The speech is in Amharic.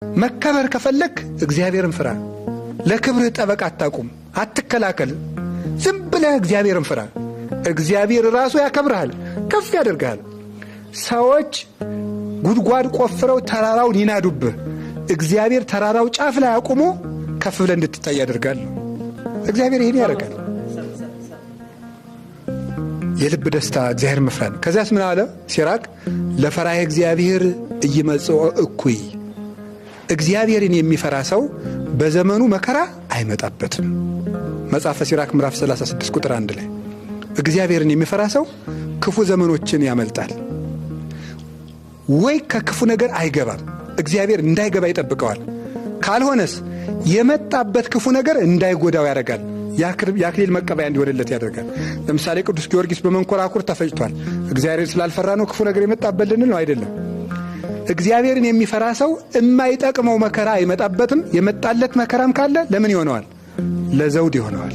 መከበር ከፈለክ እግዚአብሔርን ፍራ። ለክብርህ ጠበቃ አታቁም፣ አትከላከል። ዝም ብለህ እግዚአብሔርን ፍራ። እግዚአብሔር ራሱ ያከብርሃል፣ ከፍ ያደርግሃል። ሰዎች ጉድጓድ ቆፍረው ተራራውን ይናዱብህ፣ እግዚአብሔር ተራራው ጫፍ ላይ አቁሞ ከፍ ብለህ እንድትታይ ያደርጋል። እግዚአብሔር ይሄን ያደርጋል። የልብ ደስታ እግዚአብሔር መፍራት። ከዚያስ ምን አለ ሲራክ? ለፈራህ እግዚአብሔር እይመጽኦ እኩይ። እግዚአብሔርን የሚፈራ ሰው በዘመኑ መከራ አይመጣበትም። መጽሐፈ ሲራክ ምዕራፍ 36 ቁጥር 1 ላይ እግዚአብሔርን የሚፈራ ሰው ክፉ ዘመኖችን ያመልጣል። ወይ ከክፉ ነገር አይገባም፣ እግዚአብሔር እንዳይገባ ይጠብቀዋል። ካልሆነስ የመጣበት ክፉ ነገር እንዳይጎዳው ያደርጋል። የአክሊል መቀበያ እንዲሆንለት ያደርጋል። ለምሳሌ ቅዱስ ጊዮርጊስ በመንኮራኩር ተፈጭቷል። እግዚአብሔር ስላልፈራ ነው ክፉ ነገር የመጣበት ልንል ነው? አይደለም። እግዚአብሔርን የሚፈራ ሰው የማይጠቅመው መከራ አይመጣበትም። የመጣለት መከራም ካለ ለምን ይሆነዋል? ለዘውድ ይሆነዋል።